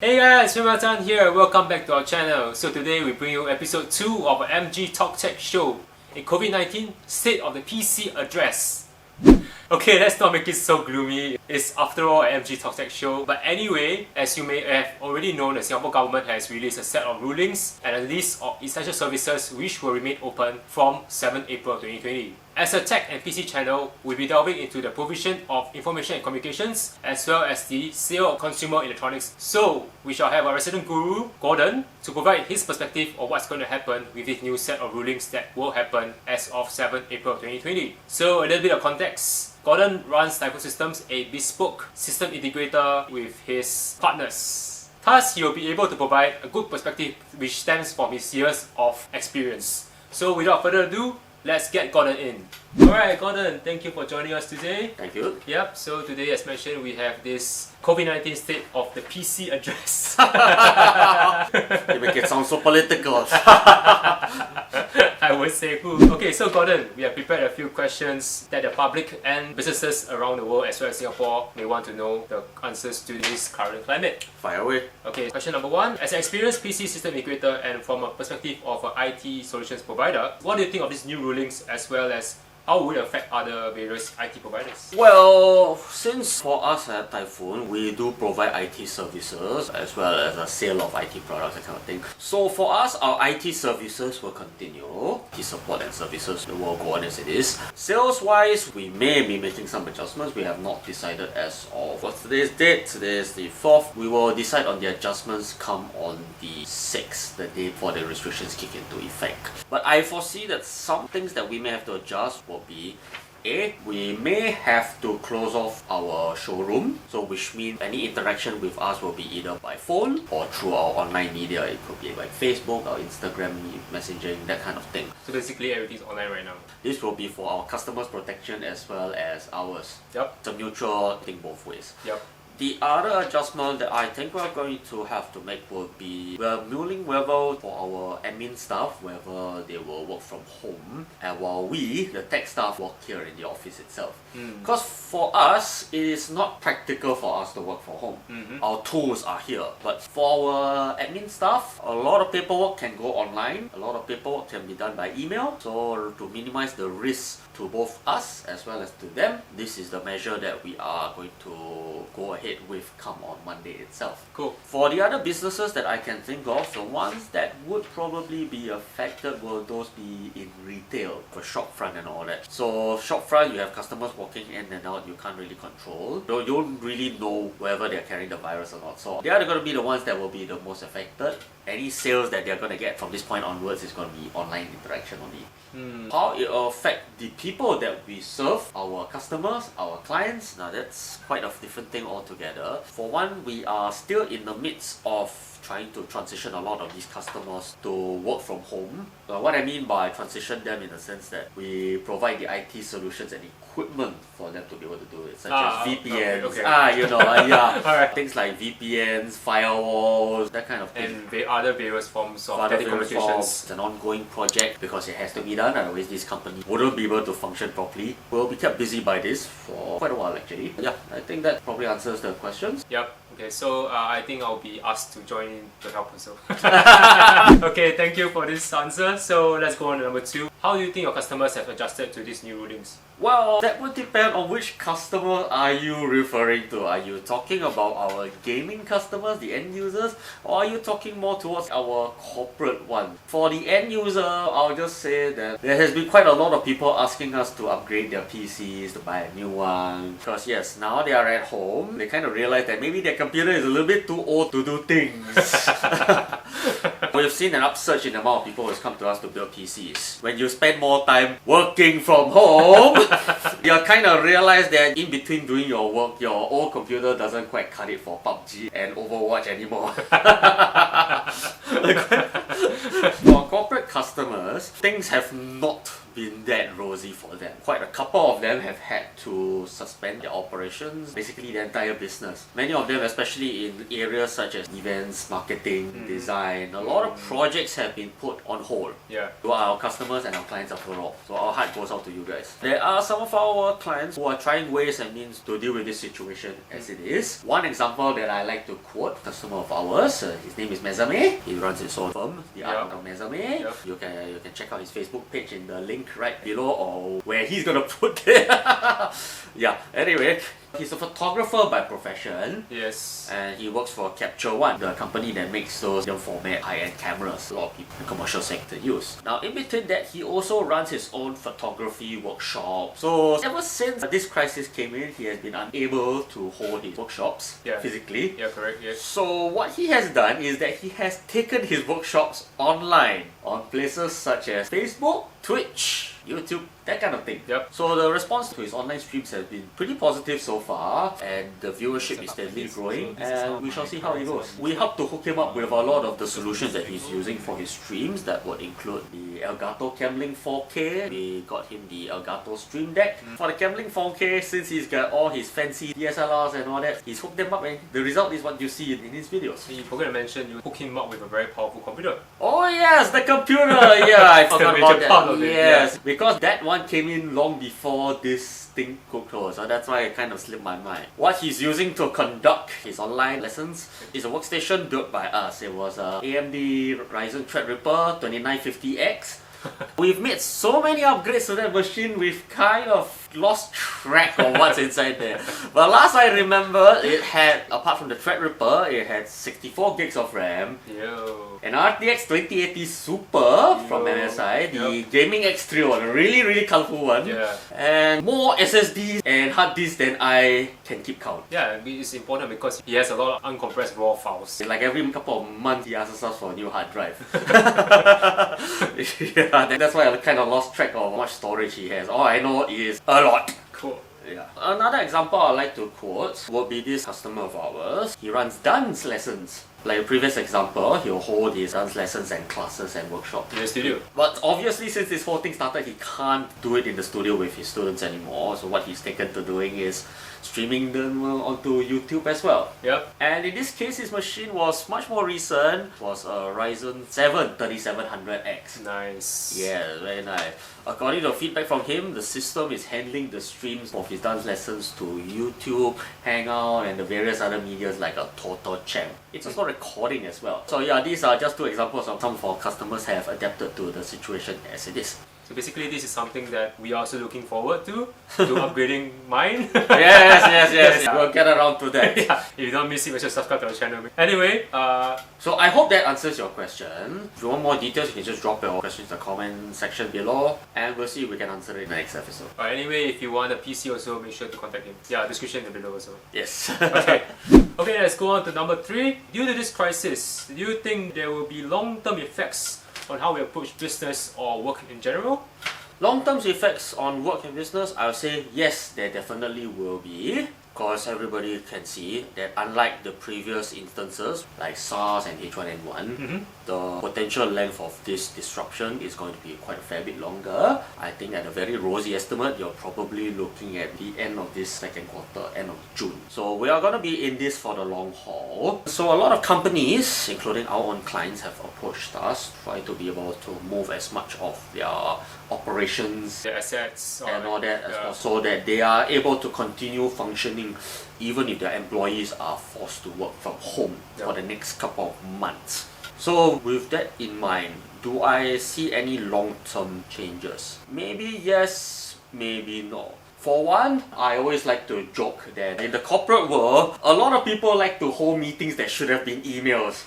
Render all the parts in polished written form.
Hey guys, RealMelTan here. Welcome back to our channel. So today we bring you episode 2 of our MG Talk Tech show, a COVID-19 State of the PC address. Okay, let's not make it so gloomy. It's after all an MG Talk Tech show. But anyway, as you may have already known, the Singapore government has released a set of rulings and a list of essential services which will remain open from 7 April 2020. As a tech and PC channel, we'll be delving into the provision of information and communications as well as the sale of consumer electronics. So, we shall have our resident guru, Gordon, to provide his perspective of what's going to happen with this new set of rulings that will happen as of 7 April 2020. So, a little bit of context. Gordon runs Typhoon Systems, a bespoke system integrator with his partners. Thus, he will be able to provide a good perspective which stems from his years of experience. So, without further ado, let's get Gordon in. Alright, Gordon, thank you for joining us today. Thank you. Yep, so today, as mentioned, we have this COVID-19 State of the PC address. You make it sound so political. I would say who. Okay, so Gordon, we have prepared a few questions that the public and businesses around the world as well as Singapore may want to know the answers to this current climate. Fire away. Okay, question number 1. As an experienced PC system integrator and from a perspective of an IT solutions provider, what do you think of these new rulings as well as how would it affect other various IT providers? Well, since for us at Typhoon, we do provide IT services as well as a sale of IT products, that kind of thing. So for us, our IT services will continue. IT support and services will go on as it is. Sales-wise, we may be making some adjustments. We have not decided as of what's today's date. Today is the 4th. We will decide on the adjustments come on the 6th, the day before the restrictions kick into effect. But I foresee that some things that we may have to adjust will be we may have to close off our showroom, so which means any interaction with us will be either by phone or through our online media. It could be like Facebook or Instagram messaging, that kind of thing. So basically everything's online right now. This will be for our customers' protection as well as ours. Yep. It's a mutual thing both ways. Yep. The other adjustment that I think we're going to have to make will be we're mulling whether for our admin staff, whether they will work from home, and while we, the tech staff, work here in the office itself. Because for us, it is not practical for us to work from home. Our tools are here, but for our admin staff, a lot of paperwork can go online, a lot of paperwork can be done by email. So to minimize the risk to both us as well as to them, this is the measure that we are going to go ahead with come on Monday itself. Cool. For the other businesses that I can think of, the ones that would probably be affected will those be in retail, for shopfront and all that. So shopfront, you have customers walking in and out, you can't really control. You don't really know whether they're carrying the virus or not. So they are going to be the ones that will be the most affected. Any sales that they're going to get from this point onwards is going to be online interaction only. How it will affect the people that we serve, our customers, our clients, now that's quite a different thing altogether. For one, we are still in the midst of trying to transition a lot of these customers to work from home. What I mean by transition them in the sense that we provide the IT solutions and equipment for them to be able to do it, such as VPNs, Alright. things like VPNs, firewalls, that kind of thing. And the other various forms of Other various telecommunications. forms. It's an ongoing project because it has to be done, otherwise this company wouldn't be able to function properly. We'll be kept busy by this for quite a while actually. Yeah, I think that probably answers the questions. Yep. Okay, so I think I'll be asked to join in to help also. Okay, thank you for this answer. So let's go on to number 2. How do you think your customers have adjusted to these new rulings? Well, that would depend on which customer are you referring to. Are you talking about our gaming customers, the end users, or are you talking more towards our corporate one? For the end user, I'll just say that there has been quite a lot of people asking us to upgrade their PCs, to buy a new one. Because yes, now they are at home, they kind of realize that maybe their computer is a little bit too old to do things. We've seen an upsurge in the amount of people who come to us to build PCs. When you spend more time working from home, you kind of realize that in between doing your work, your old computer doesn't quite cut it for PUBG and Overwatch anymore. For corporate customers, things have not been that rosy for them. Quite a couple of them have had to suspend their operations, basically their entire business. Many of them, especially in areas such as events, marketing, design, a lot of projects have been put on hold to our customers and our clients overall. So our heart goes out to you guys. There are some of our clients who are trying ways and means to deal with this situation as it is. One example that I like to quote, a customer of ours, his name is Mezame. He runs his own firm, the Art of Mezame. You can check out his Facebook page in the link right below or where he's gonna put it. Anyway, he's a photographer by profession. Yes. And he works for Capture One, the company that makes those young format high-end cameras a lot of people in the commercial sector use. Now, in between that, he also runs his own photography workshop. So ever since this crisis came in, he has been unable to hold his workshops physically. Yeah, correct. Yes. So what he has done is that he has taken his workshops online on places such as Facebook, Twitch, YouTube, that kind of thing. So the response to his online streams has been pretty positive so far, and the viewership is steadily growing, and we shall see how it goes. We hope to hook him up with a lot of the solutions that he's using for his streams. That would include the Elgato Camlink 4K. We got him the Elgato Stream Deck. For the Camlink 4K, since he's got all his fancy DSLRs and all that, he's hooked them up, and the result is what you see in his videos. You forgot to mention you hook him up with a very powerful computer. Oh yes, the computer! I forgot about that. Yes, because that one came in long before this thing could close, so that's why it kind of slipped my mind. What he's using to conduct his online lessons is a workstation built by us. It was a AMD Ryzen Threadripper 2950X. We've made so many upgrades to that machine, we've kind of lost track of what's inside there. But last I remember, it had, apart from the Threadripper, it had 64 gigs of RAM, an RTX 2080 Super from MSI, the Gaming X3, a really colourful one, and more SSDs and hard disks than I can keep count. Yeah, it's important because he has a lot of uncompressed raw files. Like every couple of months, he asks us for a new hard drive. That's why I kind of lost track of how much storage he has. All I know is a lot. Cool. Another example I like to quote would be this customer of ours. He runs dance lessons. Like a previous example, he'll hold his dance lessons and classes and workshops in the studio. But obviously, since this whole thing started, he can't do it in the studio with his students anymore. So what he's taken to doing is streaming them onto YouTube as well. And in this case, his machine was much more recent. It was a Ryzen 7 3700X. Nice. Yeah, very nice. According to feedback from him, the system is handling the streams of his dance lessons to YouTube, Hangout, and the various other medias like a Total Champ. It's also recording as well. So yeah, these are just two examples of some of our customers have adapted to the situation as it is. So basically, this is something that we are also looking forward to upgrading mine. Yes. We'll get around to that. If you don't miss it, make sure to subscribe to our channel. Anyway, so I hope that answers your question. If you want more details, you can just drop your questions in the comment section below, and we'll see if we can answer it in the next episode. Anyway, if you want a PC also, make sure to contact him. Description below also. Yes. Okay, let's go on to number 3. Due to this crisis, do you think there will be long-term effects on how we approach business or work in general? Long-term effects on work and business, I would say yes, there definitely will be. Because everybody can see that unlike the previous instances like SARS and H1N1, the potential length of this disruption is going to be quite a fair bit longer. I think at a very rosy estimate, you're probably looking at the end of this second quarter, end of June. So we are going to be in this for the long haul. So a lot of companies, including our own clients, have approached us trying to be able to move as much of their operations, their assets, and all that as well, so that they are able to continue functioning even if their employees are forced to work from home for the next couple of months. So with that in mind, do I see any long-term changes? Maybe yes, maybe no. For one, I always like to joke that in the corporate world, a lot of people like to hold meetings that should have been emails.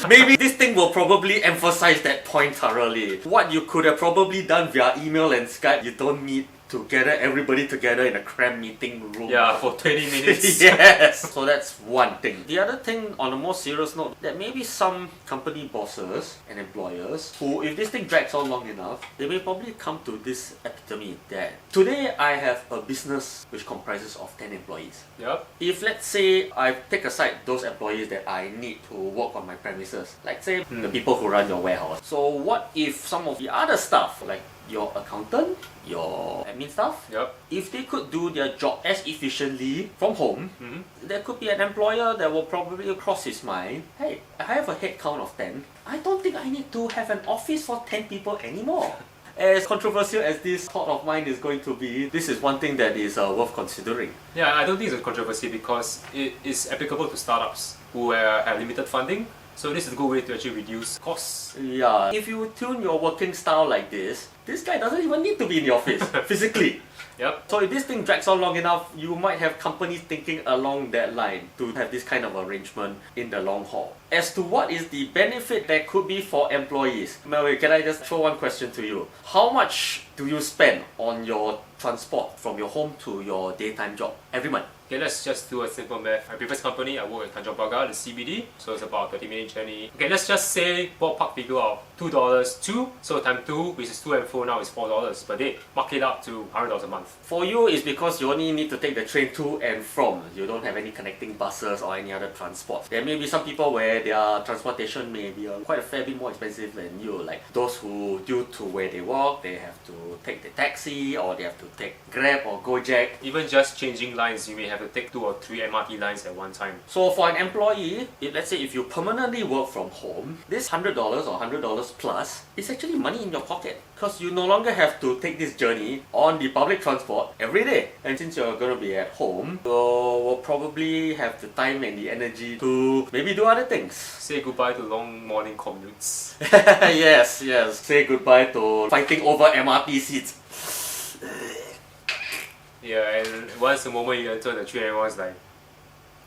Maybe this thing will probably emphasize that point thoroughly. What you could have probably done via email and Skype, you don't meet together, everybody together in a cramped meeting room. For 20 minutes. Yes! So that's one thing. The other thing, on a more serious note, that maybe some company bosses and employers who, if this thing drags on long enough, they may probably come to this epitome that today I have a business which comprises of 10 employees. If let's say I take aside those employees that I need to work on my premises, like say the people who run your warehouse. So what if some of the other stuff, like your accountant, your admin staff, Yep. if they could do their job as efficiently from home, there could be an employer that will probably cross his mind, hey, I have a head count of 10. I don't think I need to have an office for 10 people anymore. As controversial as this thought of mine is going to be, this is one thing that is worth considering. Yeah, I don't think it's a controversy because it is applicable to startups who have limited funding. So this is a good way to actually reduce costs. Yeah, if you tune your working style like this guy doesn't even need to be in the office physically. Yep. So if this thing drags on long enough, you might have companies thinking along that line to have this kind of arrangement in the long haul. As to what is the benefit that could be for employees, Melvin, can I just throw one question to you? How much do you spend on your transport from your home to your daytime job every month? Okay, let's just do a simple math. My previous company, I work in Tanjong Pagar, the CBD, so it's about 30-minute journey. Okay, let's just say ballpark figure of $2 so times 2, which is 2 and 4 now is $4 per day. Mark it up to $100 a month. For you, it's because you only need to take the train to and from. You don't have any connecting buses or any other transport. There may be some people where their transportation may be quite a fair bit more expensive than you. Like those who, due to where they work, they have to take the taxi or they have to take Grab or Gojek. Even just changing lines, you may have to take 2 or 3 MRT lines at one time. So for an employee, let's say if you permanently work from home, this $100 or $100 plus is actually money in your pocket because you no longer have to take this journey on the public transport every day. And since you're going to be at home, you will probably have the time and the energy to maybe do other things. Say goodbye to long morning commutes. Yes. Say goodbye to fighting over MRT seats. Yeah, and once the moment you enter the train, everyone's like,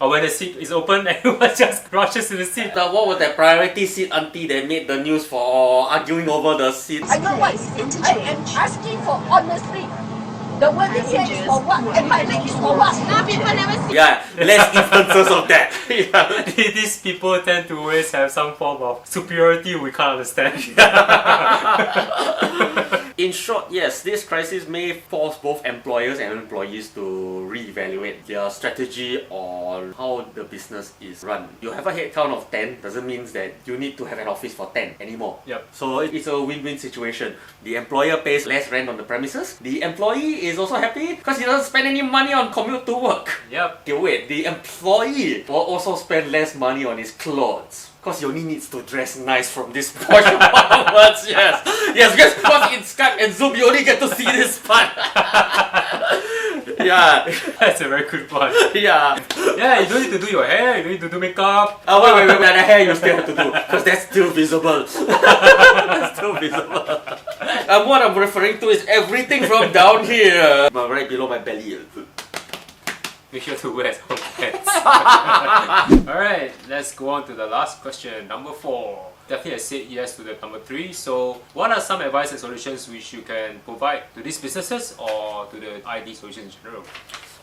or when the seat is open, everyone just rushes to the seat. What was that priority seat auntie that made the news for arguing over the seats? I know what I am asking for honestly. The wording here is for what? And my leg is for what? Now people never see. Yeah, less instances of that. Yeah. These people tend to always have some form of superiority we can't understand. In short, yes, this crisis may force both employers and employees to reevaluate their strategy on how the business is run. You have a headcount of 10 doesn't mean that you need to have an office for 10 anymore. Yep. So it's a win-win situation. The employer pays less rent on the premises. The employee is also happy because he doesn't spend any money on commute to work. Yep. Okay, wait, the employee will also spend less money on his clothes. Because he only needs to dress nice from this point onwards, yes. Yes, because in Skype and Zoom you only get to see this part. Yeah. That's a very good one. Yeah. Yeah, you don't need to do your hair, you don't need to do makeup. Wait, the hair you still have to do. Because that's still visible. That's still visible. And what I'm referring to is everything from down here. Right below my belly. Make sure to wear some pants. Alright, let's go on to the last question, number 4. Definitely I said yes to the number 3. So, what are some advice and solutions which you can provide to these businesses or to the ID solutions in general?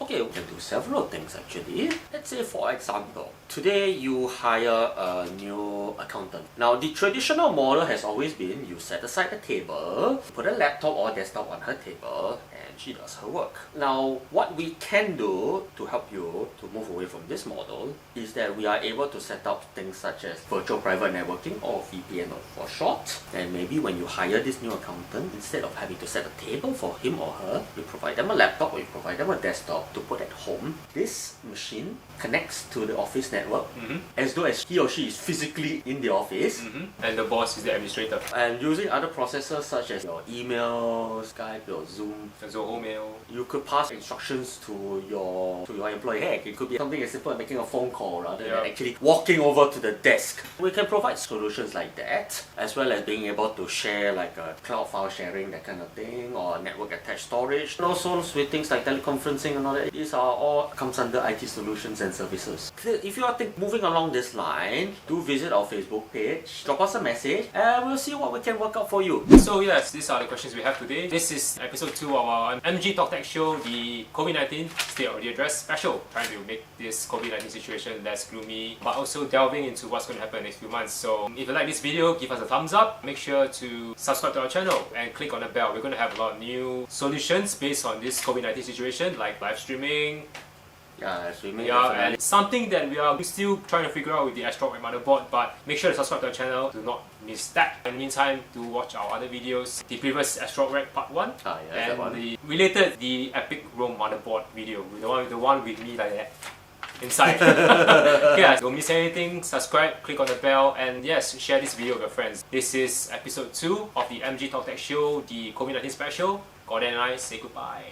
Okay, we can do several things actually. Let's say for example, today you hire a new accountant. Now the traditional model has always been you set aside a table, put a laptop or desktop on her table, and she does her work. Now what we can do to help you to move away from this model is that we are able to set up things such as virtual private networking or VPN for short. And maybe when you hire this new accountant, instead of having to set a table for him or her, you provide them a laptop or you provide them a desktop to put at home. This machine connects to the office network as though as he or she is physically in the office. And the boss is the administrator. And using other processors such as your email, Skype, your Zoom, And so home mail. you could pass instructions to your employee. Heck, it could be something as simple as making a phone call rather than actually walking over to the desk. We can provide solutions like that, as well as being able to share like a cloud file sharing, that kind of thing, or network attached storage. And also with things like teleconferencing and all that, these are all comes under IT solutions and services. If you are moving along this line, do visit our Facebook page, drop us a message, and we'll see what we can work out for you. So yes, these are the questions we have today. This is episode 2 of our MG Talk Tech Show, the COVID-19 State of the Address special, trying to make this COVID-19 situation less gloomy, but also delving into what's going to happen in the next few months. So if you like this video, give us a thumbs up, make sure to subscribe to our channel and click on the bell. We're going to have a lot of new solutions based on this COVID-19 situation, like live streaming, Yeah, as we make Yeah, definitely. and it's something that we are still trying to figure out with the Astromech motherboard, but make sure to subscribe to our channel to not miss that. In the meantime, to watch our other videos, the previous Astromech part 1, Ah, yeah, that and one. the Epic Rome motherboard video, the one with me like that. Inside. Yeah, don't miss anything, subscribe, click on the bell, and yes, share this video with your friends. This is episode 2 of the MG Talk Tech Show, the COVID-19 special. Gordon and I say goodbye.